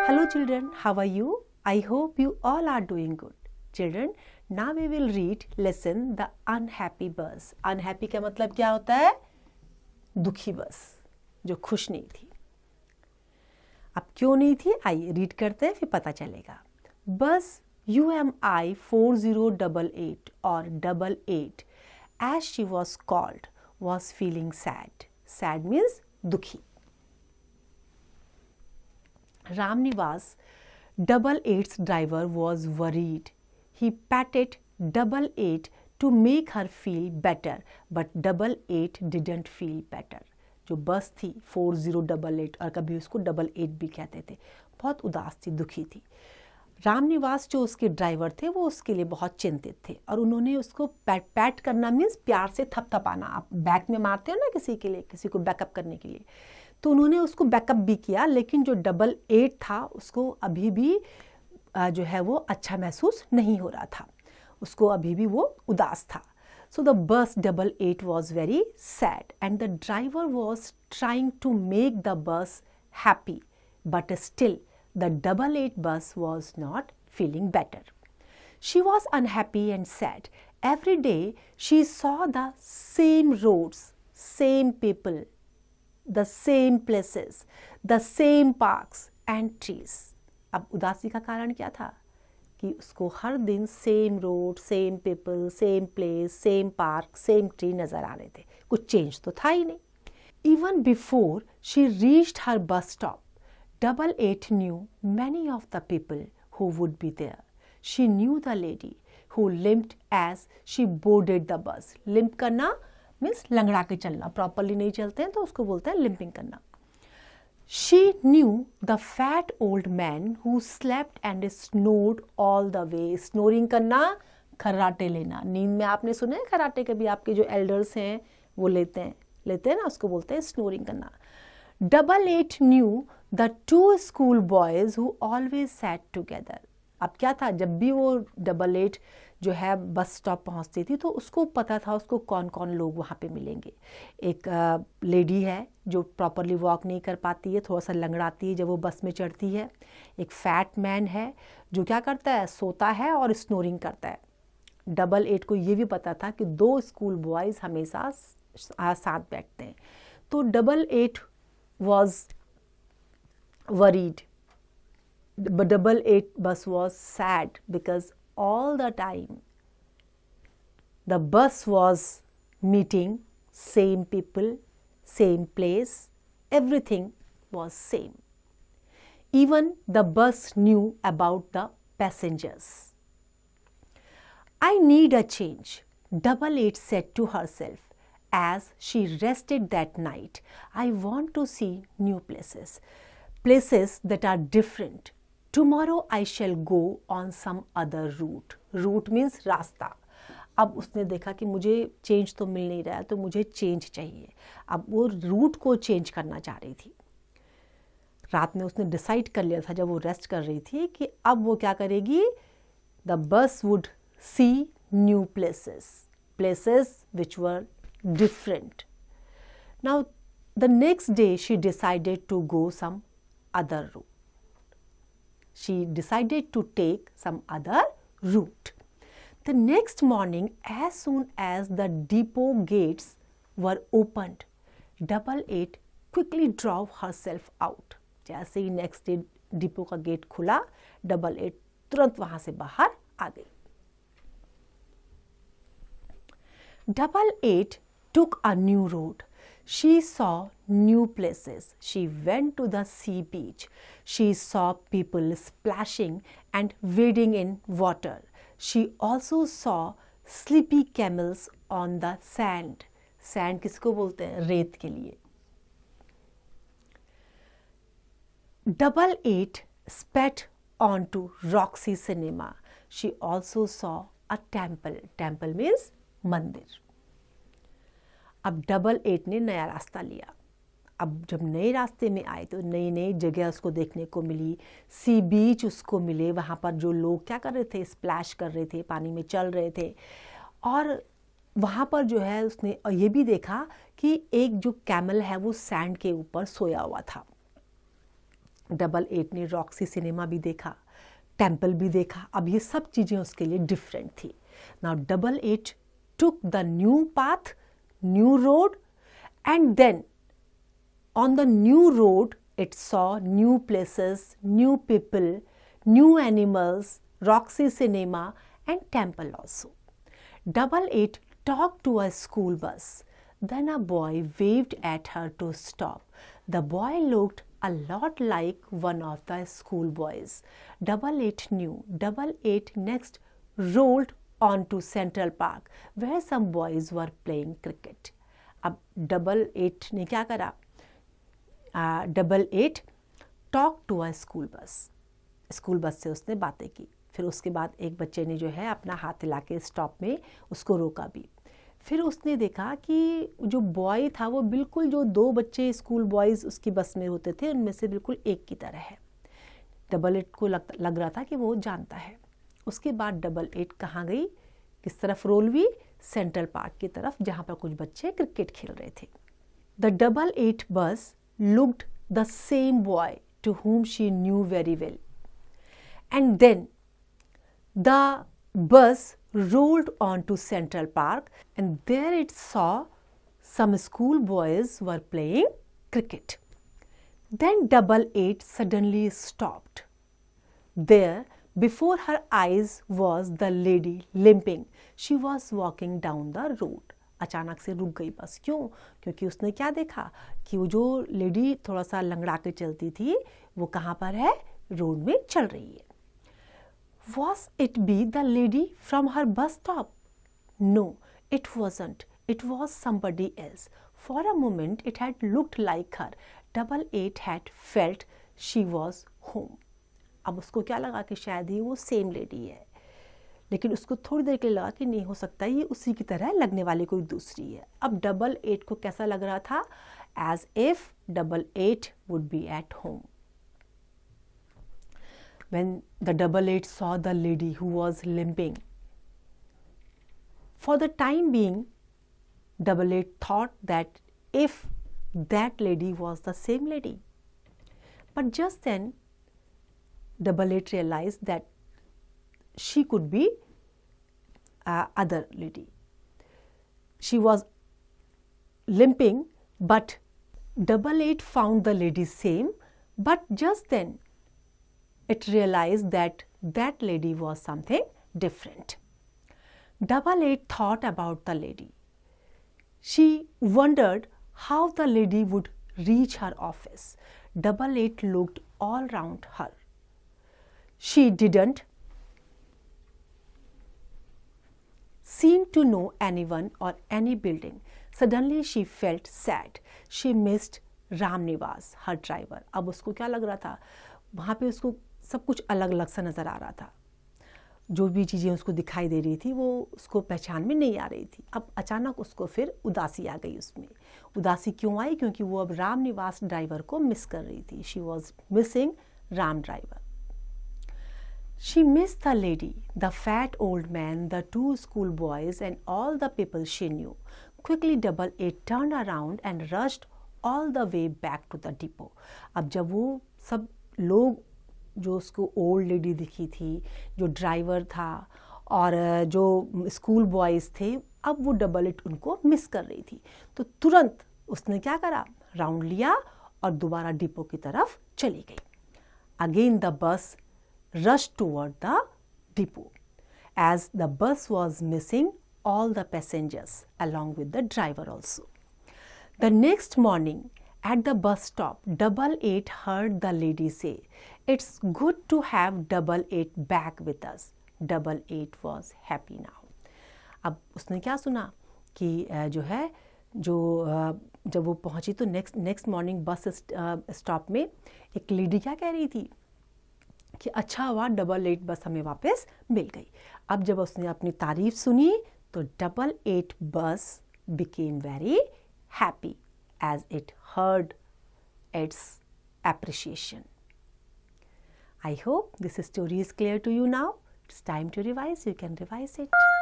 Hello children, how are you? I hope you all are doing good. Children, now we will read lesson The Unhappy Bus. Unhappy का मतलब क्या होता है? दुखी बस, जो खुश नहीं थी. अब क्यों नहीं थी? आइए रीड करते हैं, फिर पता चलेगा. बस UMI 4088 or 88 as she was called was feeling sad. Sad means दुखी. Ramnivas 88's driver was worried. He patted 88 to make her feel better, but 88 didn't feel better. जो बस थी 4088 और कभी उसको 88 भी कहते थे, बहुत उदास थी, दुखी थी. रामनिवास जो उसके ड्राइवर थे वो उसके लिए बहुत चिंतित थे और उन्होंने उसको पैट करना मीन्स प्यार से थपथपाना. आप बैक में मारते हो ना किसी के लिए, किसी को बैकअप करने के लिए, तो उन्होंने उसको बैकअप भी किया. लेकिन जो 88 था उसको अभी भी जो है वो अच्छा महसूस नहीं हो रहा था, उसको अभी भी वो उदास था. So the bus 88 was very sad and the driver was trying to make the bus happy, but still the 88 bus was not feeling better. She was unhappy and sad. Every day she saw the same roads, same people, the same places, the same parks and trees. अब उदासी का कारण क्या था कि उसको हर दिन same road, same people, same place, same park, same tree नजर आ रहे थे. कुछ चेंज तो था ही नहीं. Even before she reached her bus stop, 88 knew many of the people who would be there. She knew the lady who limped as she boarded the bus. Limp करना means लंगड़ा के चलना, प्रॉपरली नहीं चलते हैं तो उसको बोलते हैं लिम्पिंग करना. She knew the fat old man who slept and snored all the way. Snoring करना, खर्राटे लेना. नींद में आपने सुना है खर्राटे? कभी आपके जो एल्डर्स हैं वो लेते हैं ना, उसको बोलते हैं स्नोरिंग करना. 88 knew the two school boys who always sat together. अब क्या था, जब भी वो 88 जो है बस स्टॉप पहुंचती थी तो उसको पता था उसको कौन कौन लोग वहाँ पे मिलेंगे. एक लेडी है जो प्रॉपरली वॉक नहीं कर पाती है, थोड़ा सा लंगड़ाती है जब वो बस में चढ़ती है. एक फैट मैन है जो क्या करता है, सोता है और स्नोरिंग करता है. 88 को ये भी पता था कि दो स्कूल बॉयज़ हमेशा साथ बैठते हैं. तो 88 was worried. 88 bus was sad because all the time the bus was meeting same people, same place, everything was same. Even the bus knew about the passengers. I need a change, 88 said to herself as she rested that night. I want to see new places, places that are different. Tomorrow I shall go on some other route. Route means रास्ता. अब उसने देखा कि मुझे change तो मिल नहीं रहा है तो मुझे चेंज चाहिए. अब वो रूट को चेंज करना चाह रही थी. रात में उसने डिसाइड कर लिया था जब वो रेस्ट कर रही थी कि अब वो क्या करेगी. The bus would see new places, places which were different. Now the next day she decided to go some other route. She decided to take some other route. The next morning, as soon as the depot gates were opened, 88 quickly drove herself out. जैसे ही next day depot का gate खुला, 88 तुरंत वहां से बाहर आ गई. 88 took a new road. She saw new places. She went to the sea beach. She saw people splashing and wading in water. She also saw sleepy camels on the sand. Sand किसको बोलते हैं? रेत के लिए. 88 sped on to Roxy Cinema. She also saw a temple. Temple means मंदिर. अब 88 ने नया रास्ता लिया. अब जब नए रास्ते में आए तो नई नई जगह उसको देखने को मिली. सी बीच उसको मिले, वहाँ पर जो लोग क्या कर रहे थे, स्प्लैश कर रहे थे, पानी में चल रहे थे. और वहाँ पर जो है उसने ये भी देखा कि एक जो कैमल है वो सैंड के ऊपर सोया हुआ था. 888 ने रॉक्सी सिनेमा भी देखा, टेम्पल भी देखा। अब ये सब चीज़ें उसके लिए डिफरेंट थी। Now 88 took the new path, new road, and then on the new road it saw new places, new people, new animals, Roxy Cinema and temple also. 88 talked to a school bus. Then a boy waved at her to stop. The boy looked a lot like one of the school boys. 88 knew. 88 next rolled onto Central Park where some boys were playing cricket. अब 88 ने क्या करा? 88 talked to a school bus. School bus से उसने बातें की। फिर उसके बाद एक बच्चे ने जो है अपना हाथ हिला के स्टॉप में उसको रोका भी। फिर उसने देखा कि जो बॉय था वो बिल्कुल जो 2 बच्चे स्कूल बॉयज़ उसकी बस में होते थे उनमें से बिल्कुल एक की तरह है। 88 को लग रहा था कि वो जानता है। उसके बाद 88 कहाँ गई, किस तरफ रोल हुई? सेंट्रल पार्क की तरफ, जहाँ पर कुछ बच्चे क्रिकेट खेल रहे थे। The 88 bus looked the same boy to whom she knew very well. And then the bus rolled onto Central Park and there it saw some school boys were playing cricket. Then 88 suddenly stopped. There before her eyes was the lady limping. She was walking down the road. अचानक से रुक गई बस। क्यों? क्योंकि उसने क्या देखा कि वो जो लेडी थोड़ा सा लंगड़ा के चलती थी वो कहाँ पर है? रोड में चल रही है। Was it be the lady from her bus stop? No, it wasn't. It was somebody else. For a moment it had looked like her. 88 had felt she was home. अब उसको क्या लगा कि शायद ही वो सेम लेडी है, लेकिन उसको थोड़ी देर के लिए लगा कि नहीं हो सकता ये उसी की तरह लगने वाली कोई दूसरी है। अब 88 को कैसा लग रहा था? As if 88 would be at home. When the 88 saw the lady who was limping, for the time being 88 thought that if that lady was the same lady, but just then 88 realized that she could be other lady. She was limping, but 88 found the lady same, but just then it realized that that lady was something different. 88 thought about the lady. She wondered how the lady would reach her office. 88 looked all round her. She didn't seem to know anyone or any building. Suddenly she felt sad. She missed Ram Niwas, her driver. अब उसको क्या लग रहा था? वहाँ पे उसको सब कुछ अलग अलग सा नज़र आ रहा था। जो भी चीज़ें उसको दिखाई दे रही थी वो उसको पहचान में नहीं आ रही थी। अब अचानक उसको फिर उदासी आ गई उसमें। उदासी क्यों आई? क्योंकि वो अब राम निवास ड्राइवर को मिस कर रही थी। She was missing Ram driver. She missed the lady, the fat old man, the 2 school boys and all the people she knew. Quickly 88 turned around and rushed all the way back to the depot. अब जब वो सब लोग जो उसको old lady दिखी थी, जो ड्राइवर था और जो स्कूल बॉयज़ थे, अब वो 88 उनको मिस कर रही थी। तो तुरंत उसने क्या करा? राउंड लिया और दोबारा डिपो की तरफ चली गई। Again the bus rushed toward the depot. As the bus was missing all the passengers along with the driver also. The next morning at the bus stop, 88 heard the lady say, "It's good to have 88 back with us." 88 was happy now. अब उसने क्या सुना कि जो है जब वो पहुंची तो नेक्स्ट मॉर्निंग बस स्टॉप में एक लेडी क्या कह रही थी कि अच्छा हुआ 88 बस हमें वापस मिल गई। अब जब उसने अपनी तारीफ सुनी तो 88 बस became very happy as it heard its appreciation. I hope this story is clear to you now. It's time to revise. You can revise it.